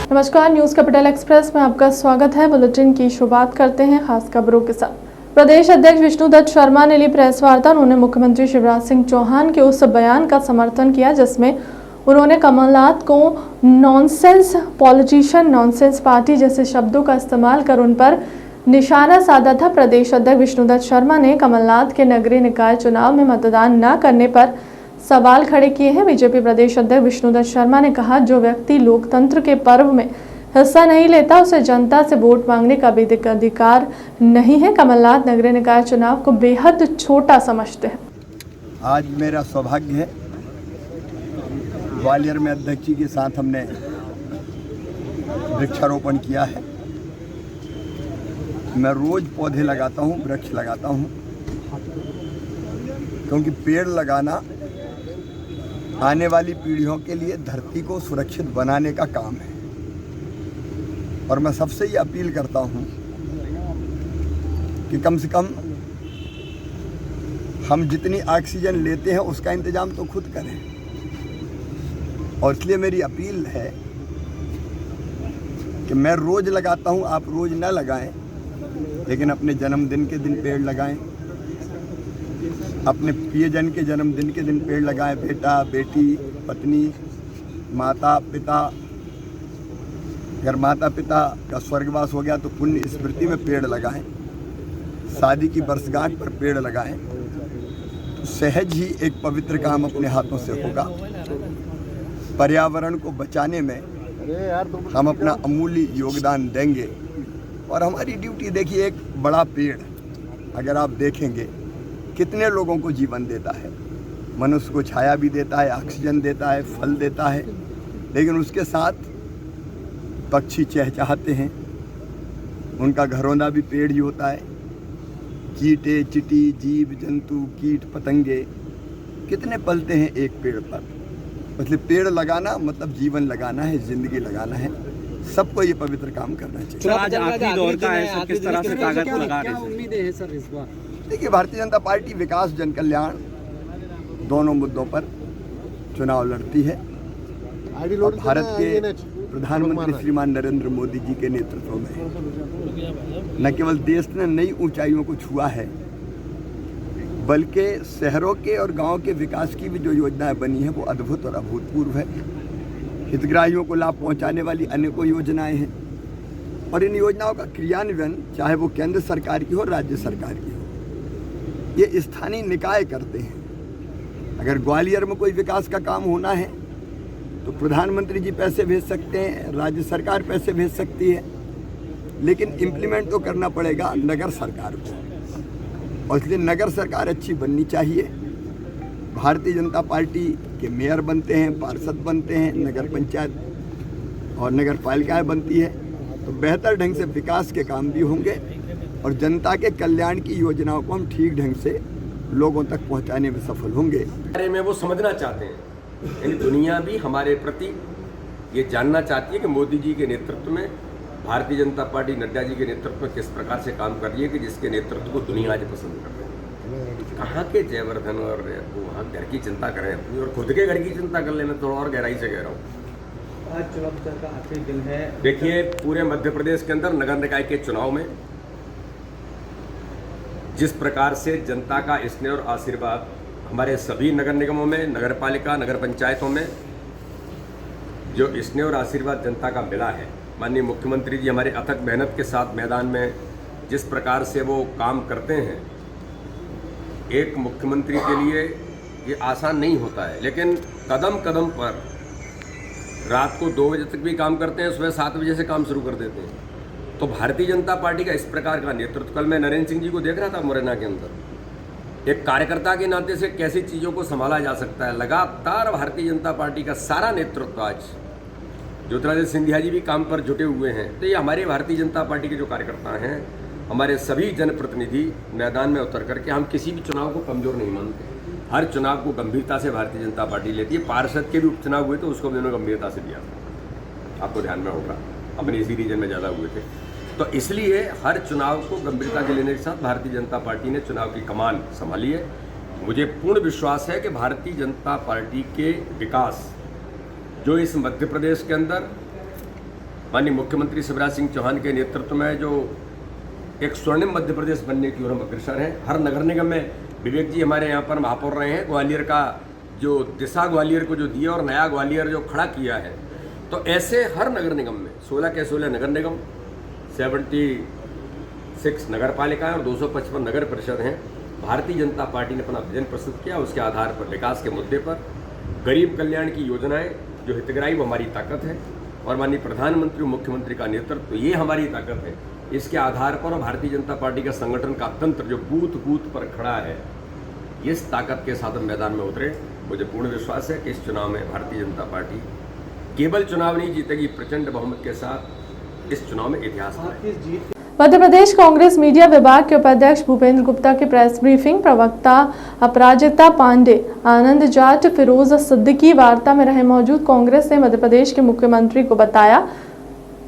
नमस्कार, news capital express में आपका स्वागत है। बुलेटिन की शुरुआत करते हैं खास खबरों के साथ। प्रदेश अध्यक्ष विष्णुदत्त शर्मा ने ली प्रेस वार्ता। उन्होंने मुख्यमंत्री शिवराज सिंह चौहान के उस बयान का समर्थन किया जिसमें उन्होंने कमलनाथ को नॉनसेंस पॉलिटिशियन, नॉनसेंस पार्टी जैसे शब्दों का इस्तेमाल कर उन पर निशाना साधा था। प्रदेश अध्यक्ष विष्णुदत्त शर्मा ने कमलनाथ के नगरीय निकाय चुनाव में मतदान न करने पर सवाल खड़े किए हैं। बीजेपी प्रदेश अध्यक्ष विष्णुदत्त शर्मा ने कहा, जो व्यक्ति लोकतंत्र के पर्व में हिस्सा नहीं लेता उसे जनता से वोट मांगने का भी अधिकार नहीं है। कमलनाथ नगरीय निकाय चुनाव को बेहद छोटा समझते हैं। आज मेरा सौभाग्य है, ग्वालियर में अध्यक्ष जी के साथ हमने वृक्षारोपण किया है। मैं रोज पौधे लगाता हूँ, वृक्ष लगाता हूँ, क्योंकि पेड़ लगाना आने वाली पीढ़ियों के लिए धरती को सुरक्षित बनाने का काम है। और मैं सबसे ये अपील करता हूँ कि कम से कम हम जितनी ऑक्सीजन लेते हैं उसका इंतजाम तो खुद करें। और इसलिए मेरी अपील है कि मैं रोज़ लगाता हूँ, आप रोज़ ना लगाएं, लेकिन अपने जन्मदिन के दिन पेड़ लगाएं, अपने प्रियजन के जन्मदिन के दिन पेड़ लगाएं। बेटा, बेटी, पत्नी, माता पिता, अगर माता पिता का स्वर्गवास हो गया तो पुण्य स्मृति में पेड़ लगाएं। शादी की वर्षगांठ पर पेड़ लगाएं तो सहज ही एक पवित्र काम अपने हाथों से होगा। पर्यावरण को बचाने में हम अपना अमूल्य योगदान देंगे। और हमारी ड्यूटी देखिए, एक बड़ा पेड़ अगर आप देखेंगे कितने लोगों को जीवन देता है, मनुष्य को छाया भी देता है, ऑक्सीजन देता है, फल देता है, लेकिन उसके साथ पक्षी चहचहाते हैं, उनका घरौंदा भी पेड़ ही होता है। कीटे चिटी, जीव जंतु, कीट पतंगे कितने पलते हैं एक पेड़ पर। मतलब पेड़ लगाना मतलब जीवन लगाना है, जिंदगी लगाना है। सबको ये पवित्र काम करना चाहिए। आज आखिरी दौर का है, किस तरह से ताकत लगा रहे हैं? उम्मीदें हैं सर इस बार? देखिए, भारतीय जनता पार्टी विकास, जन कल्याण दोनों मुद्दों पर चुनाव लड़ती है। और भारत के प्रधानमंत्री श्रीमान नरेंद्र मोदी जी के नेतृत्व में न केवल देश ने नई ऊंचाइयों को छुआ है, बल्कि शहरों के और गांव के विकास की भी जो योजनाएं बनी हैं वो अद्भुत और अभूतपूर्व है। हितग्राहियों को लाभ पहुंचाने वाली अनेकों योजनाएं हैं। और इन योजनाओं का क्रियान्वयन चाहे वो केंद्र सरकार की हो, राज्य सरकार की हो, ये स्थानीय निकाय करते हैं। अगर ग्वालियर में कोई विकास का काम होना है तो प्रधानमंत्री जी पैसे भेज सकते हैं, राज्य सरकार पैसे भेज सकती है, लेकिन इम्प्लीमेंट तो करना पड़ेगा नगर सरकार को। और इसलिए नगर सरकार अच्छी बननी चाहिए। भारतीय जनता पार्टी के मेयर बनते हैं, पार्षद बनते हैं, नगर पंचायत और नगर पालिकाएँ बनती है, तो बेहतर ढंग से विकास के काम भी होंगे और जनता के कल्याण की योजनाओं को हम ठीक ढंग से लोगों तक पहुंचाने में सफल होंगे। बारे में वो समझना चाहते हैं, यानी दुनिया भी हमारे प्रति ये जानना चाहती है कि मोदी जी के नेतृत्व में भारतीय जनता पार्टी, नड्डा जी के नेतृत्व में किस प्रकार से काम कर रही है कि जिसके नेतृत्व को दुनिया आज पसंद कर रही है। कहाँ के जयवर्धन और वो वहाँ घर की चिंता करें अपनी, और खुद के घर की चिंता कर लेना। थोड़ा और गहराई से कह रहा हूँ, आज चुनाव प्रचार का आखिरी दिन है। देखिए, पूरे मध्य प्रदेश के अंदर नगर निकाय के चुनाव में जिस प्रकार से जनता का स्नेह और आशीर्वाद हमारे सभी नगर निगमों में, नगर पालिका, नगर पंचायतों में जो स्नेह और आशीर्वाद जनता का मिला है, माननीय मुख्यमंत्री जी हमारे अथक मेहनत के साथ मैदान में जिस प्रकार से वो काम करते हैं, एक मुख्यमंत्री के लिए ये आसान नहीं होता है, लेकिन कदम कदम पर रात को 2 बजे तक भी काम करते हैं, सुबह 7 बजे से काम शुरू कर देते हैं। तो भारतीय जनता पार्टी का इस प्रकार का नेतृत्व, कल मैं नरेंद्र सिंह जी को देख रहा था मुरैना के अंदर, एक कार्यकर्ता के नाते से कैसी चीज़ों को संभाला जा सकता है। लगातार भारतीय जनता पार्टी का सारा नेतृत्व, आज ज्योतिरादित्य सिंधिया जी भी काम पर जुटे हुए हैं। तो ये हमारे भारतीय जनता पार्टी के जो कार्यकर्ता हैं, हमारे सभी जनप्रतिनिधि मैदान में उतर करके, हम किसी भी चुनाव को कमज़ोर नहीं मानते, हर चुनाव को गंभीरता से भारतीय जनता पार्टी लेती है। पार्षद के भी उपचुनाव हुए तो उसको भी उन्होंने गंभीरता से दिया, आपको ध्यान में होगा, अपने इसी रीजन में ज़्यादा हुए थे। तो इसलिए हर चुनाव को गंभीरता से लेने के साथ भारतीय जनता पार्टी ने चुनाव की कमान संभाली है। मुझे पूर्ण विश्वास है कि भारतीय जनता पार्टी के विकास जो इस मध्य प्रदेश के अंदर माननीय मुख्यमंत्री शिवराज सिंह चौहान के नेतृत्व में जो एक स्वर्णिम मध्य प्रदेश बनने की ओर हम अग्रसर हैं। हर नगर निगम में विवेक जी हमारे यहाँ पर महापौर रहे हैं, ग्वालियर का जो दिशा ग्वालियर को जो दिया और नया ग्वालियर जो खड़ा किया है, तो ऐसे हर नगर निगम में 16 के 16 नगर निगम, 76 नगर पालिकाएं और 255 नगर परिषद हैं। भारतीय जनता पार्टी ने अपना विजन प्रस्तुत किया, उसके आधार पर विकास के मुद्दे पर गरीब कल्याण की योजनाएं जो हितग्राही वो हमारी ताकत है, और माननीय प्रधानमंत्री और मुख्यमंत्री का नेतृत्व ये हमारी ताकत है। इसके आधार पर भारतीय जनता पार्टी का संगठन का तंत्र जो बूथ बूथ पर खड़ा है, इस ताकत के साथ मैदान में उतरे। मुझे पूर्ण विश्वास है कि इस चुनाव में भारतीय जनता पार्टी केवल चुनाव नहीं जीतेगी, प्रचंड बहुमत के साथ इस चुनाव में इतिहास बनाएगी। मध्य प्रदेश कांग्रेस मीडिया विभाग के उपाध्यक्ष भूपेंद्र गुप्ता की प्रेस ब्रीफिंग। प्रवक्ता अपराजिता पांडे, आनंद जाट, फिरोज सिद्दीकी वार्ता में रहे मौजूद। कांग्रेस ने मध्य प्रदेश के मुख्यमंत्री को बताया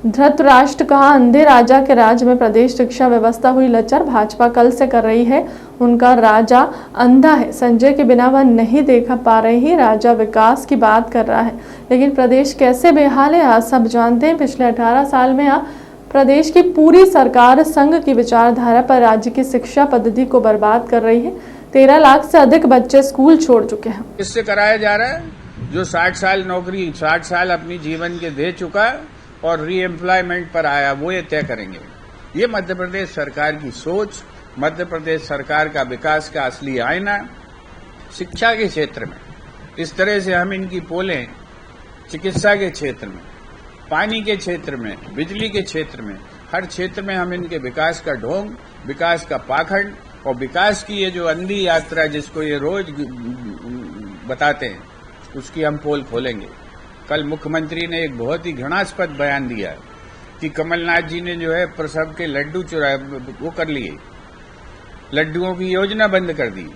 धृतराष्ट्र, कहा अंधे राजा के राज में प्रदेश शिक्षा व्यवस्था हुई लचर। भाजपा कल से कर रही है, उनका राजा अंधा है, संजय के बिना वह नहीं देखा पा रही। राजा विकास की बात कर रहा है, लेकिन प्रदेश कैसे बेहाल है आज सब जानते हैं। पिछले 18 साल में प्रदेश की पूरी सरकार संघ की विचारधारा पर राज्य की शिक्षा पद्धति को बर्बाद कर रही है। 13 लाख से अधिक बच्चे स्कूल छोड़ चुके हैं। इससे कराया जा रहा है जो 60 साल नौकरी, 60 साल अपनी जीवन के दे चुका और री एम्प्लॉयमेंट पर आया, वो ये तय करेंगे। ये मध्य प्रदेश सरकार की सोच, मध्य प्रदेश सरकार का विकास का असली आईना। शिक्षा के क्षेत्र में इस तरह से हम इनकी पोलें, चिकित्सा के क्षेत्र में, पानी के क्षेत्र में, बिजली के क्षेत्र में, हर क्षेत्र में हम इनके विकास का ढोंग, विकास का पाखंड और विकास की ये जो अंधी यात्रा जिसको ये रोज बताते हैं, उसकी हम पोल खोलेंगे। कल मुख्यमंत्री ने एक बहुत ही घृणास्पद बयान दिया कि कमलनाथ जी ने जो है प्रसव के लड्डू चुराए, वो कर लिए, लड्डुओं की योजना बंद कर दी।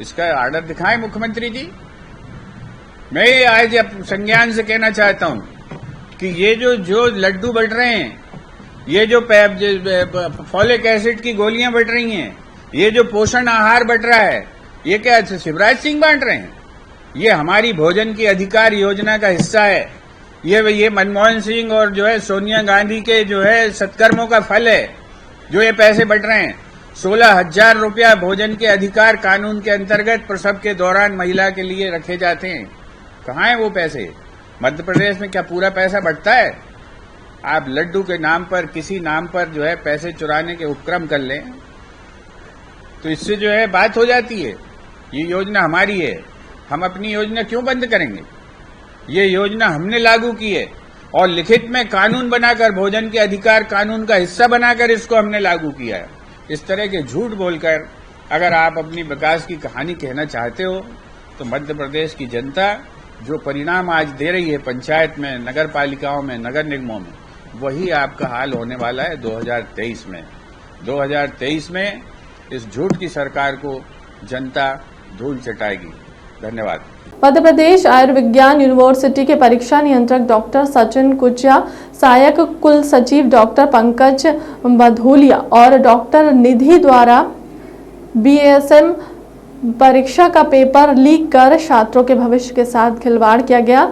इसका आर्डर दिखाएं मुख्यमंत्री जी। मैं आज संज्ञान से कहना चाहता हूं कि ये जो लड्डू बंट रहे हैं, ये जो फॉलिक एसिड की गोलियां बंट रही हैं, ये जो पोषण आहार बंट रहा है, ये क्या शिवराज सिंह बांट रहे हैं? ये हमारी भोजन की अधिकार योजना का हिस्सा है। ये मनमोहन सिंह और जो है सोनिया गांधी के जो है सत्कर्मों का फल है जो ये पैसे बंट रहे हैं। 16,000 रुपया भोजन के अधिकार कानून के अंतर्गत प्रसव के दौरान महिला के लिए रखे जाते हैं। कहाँ है वो पैसे? मध्य प्रदेश में क्या पूरा पैसा बंटता है? आप लड्डू के नाम पर, किसी नाम पर जो है पैसे चुराने के उपक्रम कर लें तो इससे जो है बात हो जाती है। ये योजना हमारी है, हम अपनी योजना क्यों बंद करेंगे? ये योजना हमने लागू की है और लिखित में कानून बनाकर, भोजन के अधिकार कानून का हिस्सा बनाकर इसको हमने लागू किया है। इस तरह के झूठ बोलकर अगर आप अपनी विकास की कहानी कहना चाहते हो तो मध्य प्रदेश की जनता जो परिणाम आज दे रही है पंचायत में, नगर पालिकाओं में, नगर निगमों में, वही आपका हाल होने वाला है 2023 में। 2023 में इस झूठ की सरकार को जनता धूल चटाएगी। धन्यवाद। मध्य प्रदेश आयुर्विज्ञान यूनिवर्सिटी के परीक्षा नियंत्रक डॉक्टर सचिन कुचिया, सहायक कुल सचिव डॉक्टर पंकज बधोलिया और डॉक्टर निधि द्वारा बीएसएम परीक्षा का पेपर लीक कर छात्रों के भविष्य के साथ खिलवाड़ किया गया।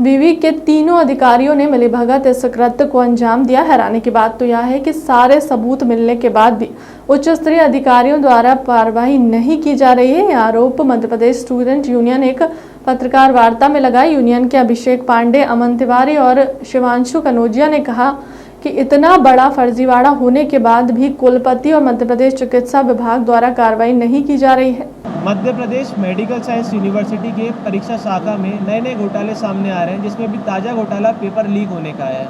विवि के तीनों अधिकारियों ने मिलीभगत इस कृत्य को अंजाम दिया। हैरानी की बात तो यह है कि सारे सबूत मिलने के बाद भी उच्च स्तरीय अधिकारियों द्वारा कार्रवाई नहीं की जा रही है। यह आरोप मध्य प्रदेश स्टूडेंट यूनियन एक पत्रकार वार्ता में लगा। यूनियन के अभिषेक पांडे, अमन तिवारी और शिवांशु कनौजिया ने कहा कि इतना बड़ा फर्जीवाड़ा होने के बाद भी कुलपति और मध्य प्रदेश चिकित्सा विभाग द्वारा कार्रवाई नहीं की जा रही है। Madhya Pradesh medical science university के परीक्षा शाखा में नए नए घोटाले सामने आ रहे हैं, जिसमें भी ताज़ा घोटाला पेपर लीक होने का है।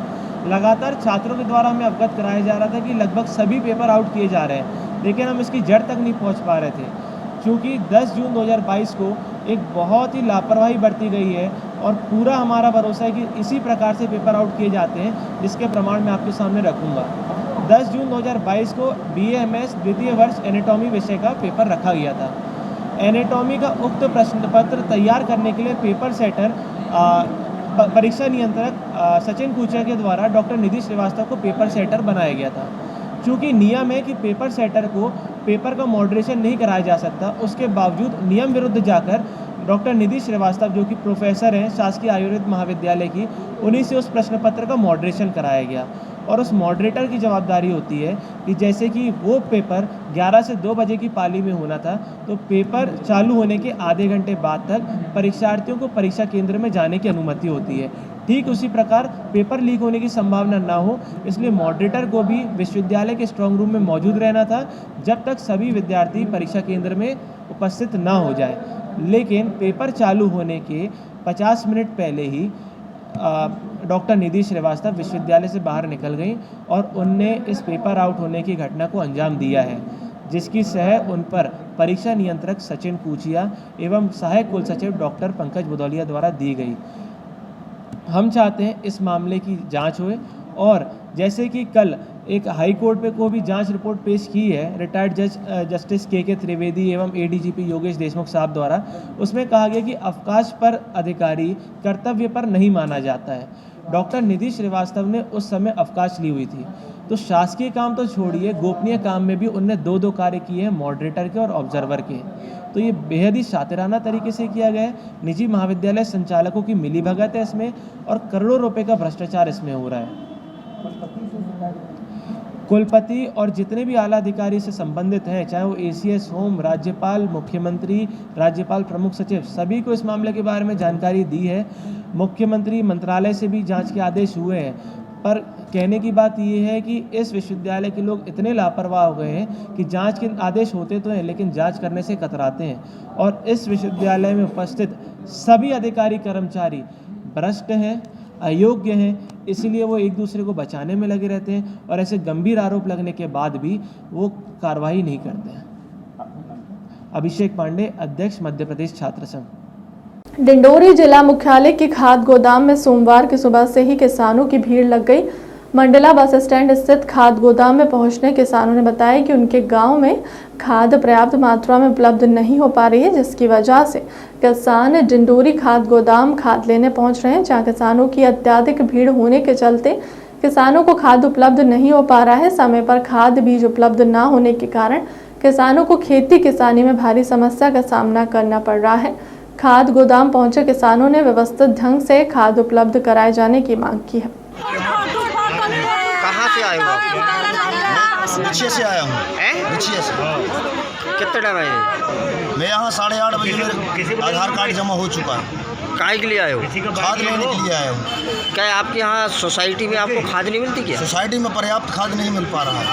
लगातार छात्रों के द्वारा हमें अवगत कराया जा रहा था कि लगभग सभी पेपर आउट किए जा रहे हैं, लेकिन हम इसकी जड़ तक नहीं पहुंच पा रहे थे। क्योंकि 10 जून 2022 को एक बहुत ही लापरवाही बरती गई है और पूरा हमारा भरोसा है कि इसी प्रकार से पेपर आउट किए जाते हैं, जिसके प्रमाण मैं आपके सामने रखूँगा। 10 जून 2022 को BA-MS द्वितीय वर्ष एनाटॉमी विषय का पेपर रखा गया था। एनाटॉमी का उक्त प्रश्न पत्र तैयार करने के लिए पेपर सेटर परीक्षा नियंत्रक सचिन कुचिया के द्वारा डॉक्टर निधि श्रीवास्तव को पेपर सेटर बनाया गया था। चूँकि नियम है कि पेपर सेटर को पेपर का मॉडरेशन नहीं कराया जा सकता, उसके बावजूद नियम विरुद्ध जाकर डॉक्टर निधि श्रीवास्तव जो कि प्रोफेसर हैं शासकीय आयुर्वेद महाविद्यालय की, उन्हीं से उस प्रश्न पत्र का मॉडरेशन कराया गया। और उस मॉडरेटर की जवाबदारी होती है कि जैसे कि वो पेपर 11 से 2 बजे की पाली में होना था, तो पेपर चालू होने के आधे घंटे बाद तक परीक्षार्थियों को परीक्षा केंद्र में जाने की अनुमति होती है। ठीक उसी प्रकार पेपर लीक होने की संभावना ना हो, इसलिए मॉडरेटर को भी विश्वविद्यालय के स्ट्रांग रूम में मौजूद रहना था जब तक सभी विद्यार्थी परीक्षा केंद्र में उपस्थित ना हो जाए। लेकिन पेपर चालू होने के 50 मिनट पहले ही डॉक्टर निधि श्रीवास्तव विश्वविद्यालय से बाहर निकल गई और उनने इस पेपर आउट होने की घटना को अंजाम दिया है, जिसकी सह उन पर परीक्षा नियंत्रक सचिन कूचिया एवं सहायक कुल सचिव डॉक्टर पंकज भदौलिया द्वारा दी गई। हम चाहते हैं इस मामले की जांच होए और जैसे कि कल एक हाई कोर्ट पे को भी जांच रिपोर्ट पेश की है रिटायर्ड जज जस्टिस के त्रिवेदी एवं एडीजीपी योगेश देशमुख साहब द्वारा, उसमें कहा गया कि अवकाश पर अधिकारी कर्तव्य पर नहीं माना जाता है। डॉक्टर निधि श्रीवास्तव ने उस समय अवकाश ली हुई थी, तो शासकीय काम तो छोड़िए, गोपनीय काम में भी उनने 2 कार्य किए हैं, मॉडरेटर के और ऑब्जर्वर के। तो ये बेहद ही शातिराना तरीके से किया गया है। निजी महाविद्यालय संचालकों की मिलीभगत है इसमें और करोड़ों रुपए का भ्रष्टाचार इसमें हो रहा है। कुलपति और जितने भी आला अधिकारी से संबंधित हैं, चाहे वो एसीएस होम, राज्यपाल, मुख्यमंत्री, राज्यपाल प्रमुख सचिव, सभी को इस मामले के बारे में जानकारी दी है। मुख्यमंत्री मंत्रालय से भी जांच के आदेश हुए हैं, पर कहने की बात ये है कि इस विश्वविद्यालय के लोग इतने लापरवाह हो गए हैं कि जांच के आदेश होते तो हैं लेकिन जांच करने से कतराते हैं। और इस विश्वविद्यालय में उपस्थित सभी अधिकारी कर्मचारी भ्रष्ट हैं, अयोग्य हैं, इसीलिए वो एक दूसरे को बचाने में लगे रहते हैं और ऐसे गंभीर आरोप लगने के बाद भी वो कार्रवाई नहीं करते हैं। अभिषेक पांडे, अध्यक्ष मध्य प्रदेश छात्र संघ। डिंडोरी जिला मुख्यालय के खाद गोदाम में सोमवार की सुबह से ही किसानों की भीड़ लग गई। मंडला बस स्टैंड स्थित खाद गोदाम में पहुंचने किसानों ने बताया कि उनके गांव में खाद पर्याप्त मात्रा में उपलब्ध नहीं हो पा रही है, जिसकी वजह से किसान डिंडोरी खाद गोदाम खाद लेने पहुंच रहे हैं, जहां किसानों की अत्यधिक भीड़ होने के चलते किसानों को खाद उपलब्ध नहीं हो पा रहा है। समय पर खाद बीज उपलब्ध न होने के कारण किसानों को खेती किसानी में भारी समस्या का सामना करना पड़ रहा है। खाद गोदाम पहुंचे किसानों ने व्यवस्थित ढंग से खाद उपलब्ध कराए जाने की मांग की है। कहाँ से आए हो आप? रिचिया से आया हूँ। रिचिया से। कितने टाइम आए? मैं यहाँ 8:30 बजे मेरे आधार कार्ड जमा हो चुका है। काहे के लिए आए हो? खाद लेने के लिए आया हूँ। क्या आपके यहाँ सोसाइटी में आपको खाद नहीं मिलती क्या? सोसाइटी में पर्याप्त खाद नहीं मिल पा रहा है,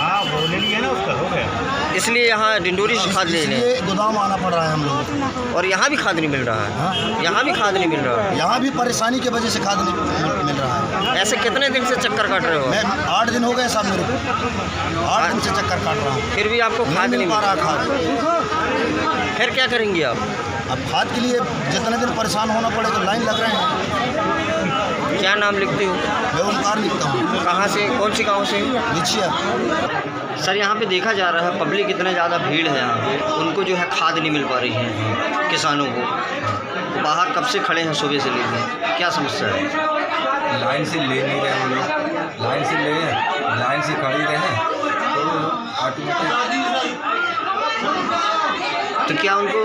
इसलिए यहाँ डिंडोरी से खाद लेने इसलिए गोदाम आना पड़ रहा है हम लोगों को। और यहाँ भी खाद नहीं मिल रहा है? यहाँ भी खाद नहीं मिल रहा है? यहाँ भी परेशानी की वजह से खाद नहीं मिल रहा है। ऐसे कितने दिन से चक्कर काट रहे हो? मैं 8 दिन हो गए साहब मेरे को, 8 दिन से चक्कर काट रहा हूँ, फिर भी आपको खाद नहीं मिल पा रहा खाद। फिर क्या करेंगे आप? अब खाद के लिए जितने दिन परेशान होना पड़े तो लाइन लग रहे हैं। क्या नाम लिखते हो? मैं ओमकार लिखता हूँ। कहाँ से, कौन सी गाँव से? रिचिया। सर यहाँ पे देखा जा रहा है पब्लिक इतना ज़्यादा भीड़ है यहाँ पे, उनको जो है खाद नहीं मिल पा रही है किसानों को। तो बाहर कब से खड़े हैं सुबह से लेकर, क्या समस्या है? लाइन से ले नहीं रहे हम लोग, लाइन से ले रहे, लाइन से खड़े रहे तो ऑटोमेटिक। तो क्या उनको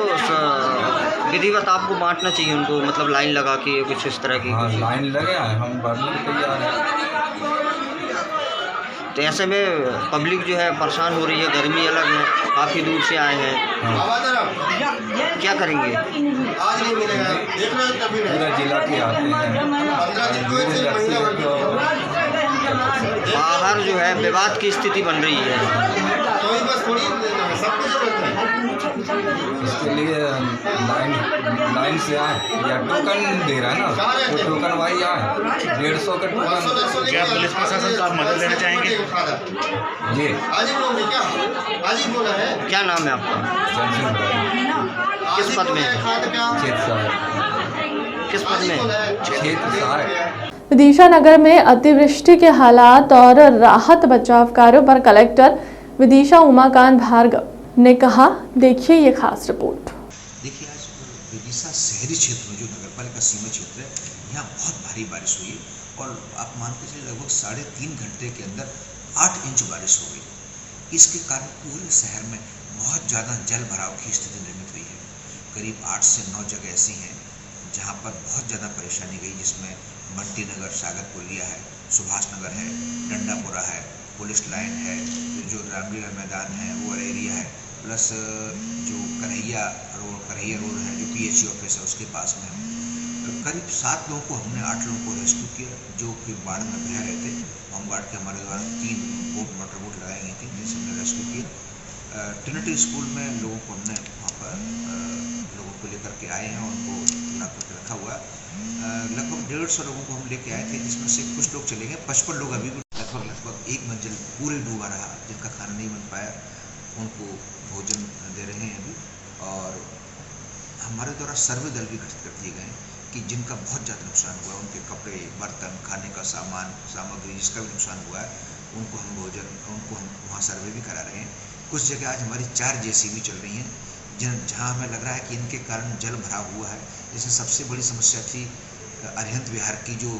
विधिवत आपको बांटना चाहिए उनको, मतलब लाइन लगा के कुछ इस तरह की? हाँ, लाइन लगे हैं, हम भरने के तैयार हैं। तो ऐसे में पब्लिक जो है परेशान हो रही है, गर्मी अलग है, काफ़ी दूर से आए हैं। क्या करेंगे? पूरा जिला के आते हैं, बाहर जो है विवाद की स्थिति बन रही है। इसके लिए लाइन से आए या टोकन दे रहा है ना, तो टोकन वाई आए 150 का टोकन। क्या पुलिस प्रशासन से आप मदद लेना चाहेंगे? जी। क्या नाम है आपका? किस पद में? किस पद में? क्षेत्र सहायक। विदिशा नगर में अतिवृष्टि के हालात और राहत बचाव कार्यों पर कलेक्टर विदिशा उमाकांत भार्गव ने कहा, देखिए ये खास रिपोर्ट। देखिए आज विदिशा शहरी क्षेत्र में जो नगरपालिका सीमा क्षेत्र है, यहाँ बहुत भारी बारिश हुई और आप मान के चलिए लगभग 3.5 घंटे के अंदर 8 इंच बारिश हो गई। इसके कारण पूरे शहर में बहुत ज़्यादा जल भराव की स्थिति निर्मित हुई है। करीब 8 से 9 जगह ऐसी हैं जहाँ पर बहुत ज़्यादा परेशानी गई, जिसमें बंटी नगर, सागर पुलिया है, सुभाष नगर है, डंडापुरा है, पुलिस लाइन है, जो रामलीला मैदान है वो एरिया है, प्लस जो कन्हैया रोड है जो PHE ऑफिस है उसके पास में करीब 7 लोगों को हमने 8 लोगों को रेस्क्यू किया जो कि बाढ़ में बह रहे थे। होमगार्ड के हमारे द्वारा 3 मोटर बोट लगाई गई थी जिनसे हमने रेस्क्यू किया। ट्रिनिटी स्कूल में लोगों को हमने वहाँ पर लोगों को लेकर के आए हैं, उनको ला करके रखा हुआ है। लगभग 150 लोगों को हम लेके आए थे, जिसमें से कुछ लोग चले गए, 55 लोग अभी भी लगभग एक मंजिल पूरे डूबा रहा, जिनका खाना नहीं बन पाया, उनको भोजन दे रहे हैं अभी। और हमारे द्वारा सर्वे दल भी गठित कर दिए गए कि जिनका बहुत ज़्यादा नुकसान हुआ, उनके कपड़े, बर्तन, खाने का सामग्री जिसका भी नुकसान हुआ है, उनको हम वहाँ सर्वे भी करा रहे हैं। कुछ जगह आज हमारी 4 JCB चल रही हैं जहाँ हमें लग रहा है कि इनके कारण जल भरा हुआ है। जैसे सबसे बड़ी समस्या थी अरिहंत विहार की जो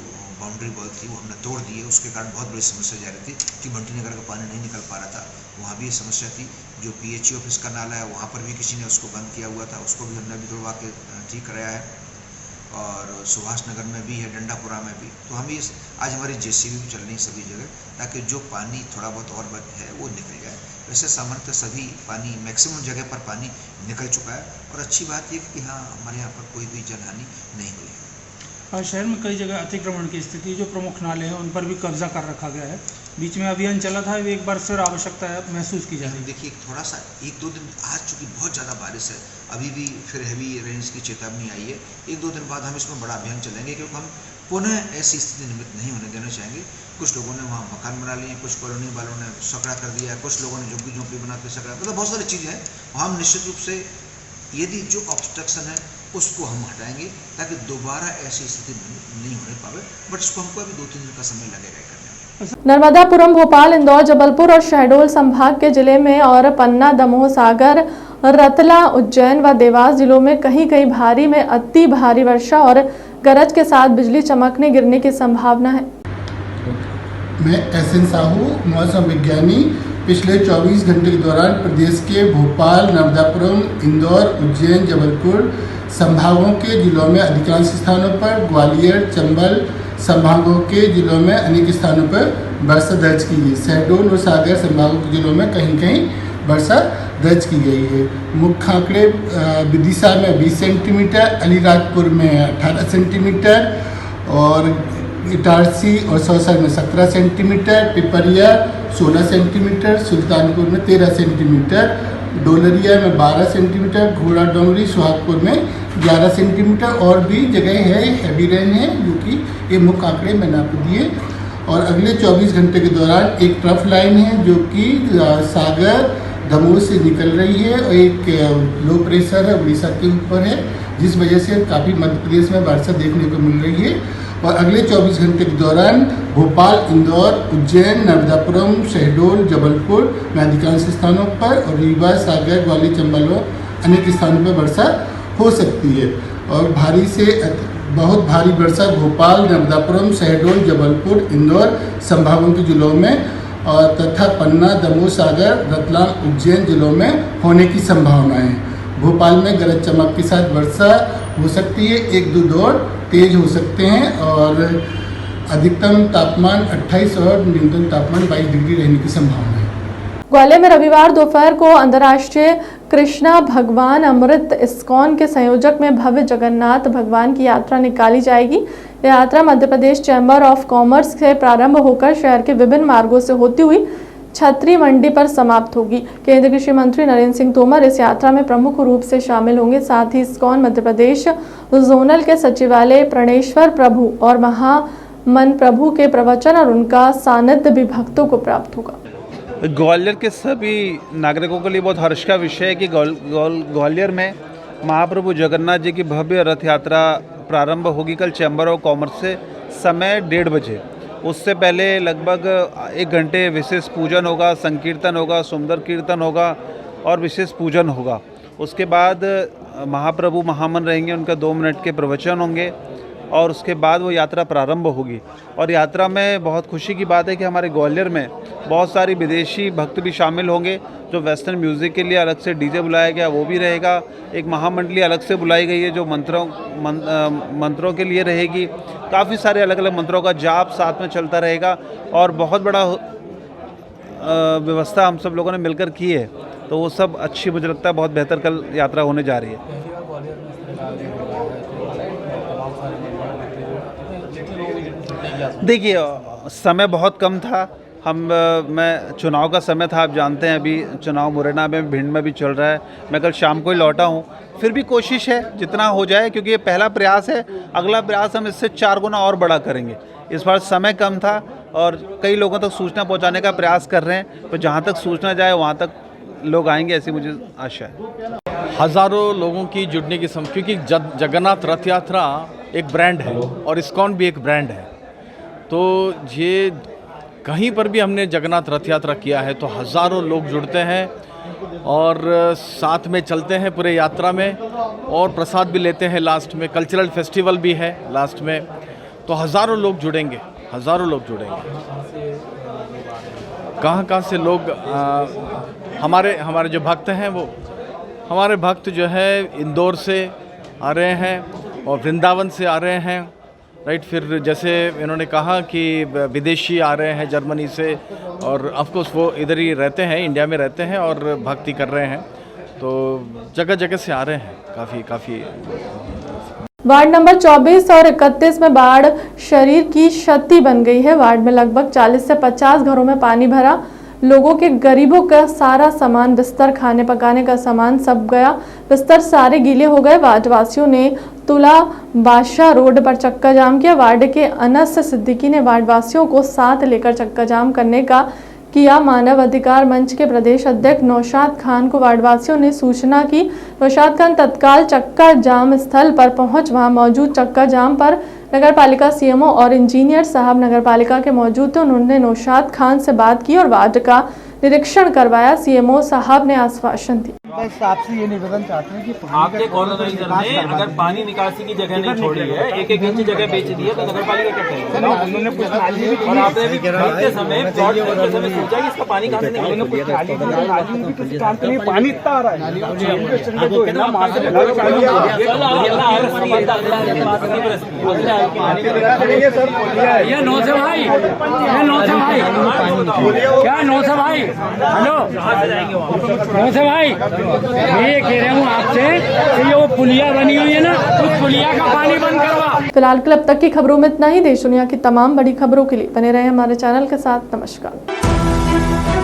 बाउंड्री वॉल थी वो हमने तोड़ दी है, उसके कारण बहुत बड़ी समस्या जा रही थी कि बंटी नगर का पानी नहीं निकल पा रहा था, वहाँ भी ये समस्या थी। जो PHE ऑफिस का नाला है वहाँ पर भी किसी ने उसको बंद किया हुआ था, उसको भी हमने अभी तोड़वा के ठीक कराया है। और सुभाष नगर में भी है, डंडापुरा में भी। तो हम ये आज हमारी JCB भी चल रही है सभी जगह, ताकि जो पानी थोड़ा बहुत और बच है वो निकल जाए। वैसे सामान्यतः सभी पानी मैक्सिमम जगह पर पानी निकल चुका है और अच्छी बात यह कि हाँ हमारे यहाँ पर कोई भी जनहानि नहीं हुई है। शहर में कई जगह अतिक्रमण की स्थिति, जो प्रमुख नाले हैं उन पर भी कब्जा कर रखा गया है। बीच में अभियान चला था, एक बार फिर आवश्यकता महसूस की जा रही है। देखिए थोड़ा सा 1-2 दिन आज चूँकि बहुत ज़्यादा बारिश है, अभी भी फिर हैवी रेंज की चेतावनी आई है। 1-2 दिन बाद हम इसमें बड़ा अभियान चलेंगे, क्योंकि हम पुनः ऐसी स्थिति निर्मित नहीं होने देना चाहेंगे। कुछ लोगों ने वहाँ मकान बना लिए, कुछ कॉलोनी वालों ने सकड़ा कर दिया, कुछ लोगों ने झुग्गी बनाते सकड़ा, मतलब बहुत सारी चीज़ें हैं। हम निश्चित रूप से यदि जो ऑब्स्ट्रक्शन है उसको हम हटाएंगे ताकि दोबारा ऐसी स्थिति नहीं होने पावे, बट इसको हमको अभी 2-3 दिन का समय लगेगा करने में। नर्मदापुरम, भोपाल, इंदौर, जबलपुर और शहडोल संभाग के जिले में और पन्ना, दमोह, सागर, रतला, उज्जैन व देवास जिलों में कहीं कहीं भारी में अति भारी वर्षा और गरज के साथ बिजली चमकने गिरने की संभावना है। मैं SN साहू, मौसम विज्ञानी। पिछले 24 घंटे के दौरान प्रदेश के भोपाल, नर्मदापुरम, इंदौर, उज्जैन, जबलपुर संभागों के जिलों में अधिकांश स्थानों पर, ग्वालियर, चंबल संभागों के जिलों में अनेक स्थानों पर वर्षा दर्ज की गई। शहडोल और सागर संभागों के जिलों में कहीं कहीं वर्षा दर्ज की गई है। मुख्य आंकड़े विदिशा में 20 सेंटीमीटर, अलीराजपुर में 18 सेंटीमीटर और इटारसी और सौसर में 17 सेंटीमीटर, पिपरिया 16 सेंटीमीटर, सुल्तानपुर में 13 सेंटीमीटर, डोलरिया में 12 सेंटीमीटर, घोड़ा डोंगरी, सुहागपुर में 11 सेंटीमीटर और भी जगह है हैवी रेन है, जो कि ये मुख्य आंकड़े मैंने आपको दिए। और अगले 24 घंटे के दौरान एक ट्रफ लाइन है जो कि सागर, दमोह से निकल रही है और एक लो प्रेशर है उड़ीसा के ऊपर है, जिस वजह से काफ़ी मध्य प्रदेश में वर्षा देखने को मिल रही है। और अगले 24 घंटे के दौरान भोपाल, इंदौर, उज्जैन, नर्मदापुरम, शहडोल, जबलपुर में अधिकांश स्थानों पर और रीवा, सागर, ग्वालियर, चंबल अनेक स्थानों पर वर्षा हो सकती है। और भारी से बहुत भारी वर्षा भोपाल, नर्मदापुरम, शहडोल, जबलपुर, इंदौर संभागों के जिलों में और तथा पन्ना, दमोह, सागर, रतलाम, उज्जैन जिलों में होने की संभावना है। भोपाल में गरज चमक के साथ वर्षा हो सकती है, 1-2 दौर तेज हो सकते हैं और अधिकतम तापमान 28 और न्यूनतम तापमान 22 डिग्री रहने की संभावना है। ग्वालियर में रविवार दोपहर को अंतर्राष्ट्रीय कृष्णा भगवान अमृत इस्कॉन के संयोजक में भव्य जगन्नाथ भगवान की यात्रा निकाली जाएगी। यह यात्रा Madhya Pradesh chamber of commerce से प्रारंभ होकर शहर के विभिन्न मार्गों से होती हुई छतरी मंडी पर समाप्त होगी। केंद्रीय कृषि मंत्री नरेंद्र सिंह तोमर इस यात्रा में प्रमुख रूप से शामिल होंगे। साथ ही इस्कॉन मध्य प्रदेश जोनल के सचिवालय प्रणेश्वर प्रभु और महामन प्रभु के प्रवचन और उनका सानिध्य भी भक्तों को प्राप्त होगा। ग्वालियर के सभी नागरिकों के लिए बहुत हर्ष का विषय है कि ग्वालियर में महाप्रभु जगन्नाथ जी की भव्य रथ यात्रा प्रारंभ होगी कल चैम्बर ऑफ कॉमर्स से समय 1:30 बजे। उससे पहले लगभग 1 घंटे विशेष पूजन होगा, संकीर्तन होगा, सुंदर कीर्तन होगा और विशेष पूजन होगा। उसके बाद महाप्रभु महामन रहेंगे, उनका 2 मिनट के प्रवचन होंगे और उसके बाद वो यात्रा प्रारंभ होगी। और यात्रा में बहुत खुशी की बात है कि हमारे ग्वालियर में बहुत सारी विदेशी भक्त भी शामिल होंगे। जो वेस्टर्न म्यूज़िक के लिए अलग से डीजे बुलाया गया वो भी रहेगा। एक महामंडली अलग से बुलाई गई है जो मंत्रों के लिए रहेगी। काफ़ी सारे अलग अलग मंत्रों का जाप साथ में चलता रहेगा और बहुत बड़ा व्यवस्था हम सब लोगों ने मिलकर की है। तो वो सब अच्छी, मुझे लगता है बहुत बेहतर कल यात्रा होने जा रही है। देखिए, समय बहुत कम था। मैं चुनाव का समय था, आप जानते हैं अभी चुनाव मुरैना में, भिंड में भी चल रहा है। मैं कल शाम को ही लौटा हूँ। फिर भी कोशिश है जितना हो जाए, क्योंकि ये पहला प्रयास है। अगला प्रयास हम इससे 4 गुना और बड़ा करेंगे। इस बार समय कम था और कई लोगों तक सूचना पहुँचाने का प्रयास कर रहे हैं। तो जहाँ तक सूचना जाए वहाँ तक लोग आएंगे, ऐसी मुझे आशा है। हज़ारों लोगों की जुड़ने की क्योंकि जगन्नाथ रथ यात्रा एक ब्रांड है और इस्कॉन भी एक ब्रांड है। तो ये कहीं पर भी हमने जगन्नाथ रथ यात्रा किया है तो हज़ारों लोग जुड़ते हैं और साथ में चलते हैं पूरे यात्रा में और प्रसाद भी लेते हैं। लास्ट में कल्चरल फेस्टिवल भी है लास्ट में। तो हज़ारों लोग जुड़ेंगे, हज़ारों लोग जुड़ेंगे। कहाँ से लोग हमारे जो भक्त हैं, वो हमारे भक्त जो है इंदौर से आ रहे हैं और वृंदावन से आ रहे हैं, राइट। फिर जैसे इन्होंने कहा कि विदेशी आ रहे हैं जर्मनी से, और ऑफ कोर्स वो इधर ही रहते हैं, इंडिया में रहते हैं और भक्ति कर रहे हैं। तो जगह जगह से आ रहे हैं काफ़ी। वार्ड नंबर 24 और 31 में बाढ़ शरीर की क्षति बन गई है। वार्ड में लगभग 40 से 50 घरों में पानी भरा। लोगों के गरीबों का सारा सामान, बिस्तर, खाने पकाने का सामान सब गया। बिस्तर सारे गीले हो गए। वार्डवासियों ने तुला बादशाह रोड पर चक्का जाम किया। वार्ड के अनस सिद्दीकी ने वार्डवासियों को साथ लेकर चक्का जाम करने का किया। मानव अधिकार मंच के प्रदेश अध्यक्ष नौशाद खान को वार्डवासियों ने सूचना की। नौशाद खान तत्काल चक्का जाम स्थल पर पहुंच वहां मौजूद चक्का जाम पर नगर पालिका सीएमओ और इंजीनियर साहब नगर पालिका के मौजूद थे। उन्होंने नौशाद खान से बात की और वार्ड का निरीक्षण करवाया। सीएमओ साहब ने आश्वासन दिया। बस आपसे ये निवेदन चाहते हैं कि आपके कॉर्पोरेटर ने अगर पानी निकासी की जगह नहीं छोड़ी है, एक इंच जगह बेच दी है, तो नगर पालिका क्या करेगी? उन्होंने कुछ नाली भी और आपने भी खरीदते समय प्लॉट खरीदते समय सोचा कि इसका पानी कहाँ से निकलेगा? कुछ नाली भी किसी काम के लिए पानी इतना आ रहा है। ये 9 से भाई, क्या 9 से भाई, हेलो 9 से भाई, ये कह रहा हूँ आपसे कि ये वो पुलिया बनी हुई है ना, उस पुलिया का पानी बंद करवा। फिलहाल क्लब तक की खबरों में इतना ही। देश दुनिया की तमाम बड़ी खबरों के लिए बने रहे हमारे चैनल के साथ। नमस्कार।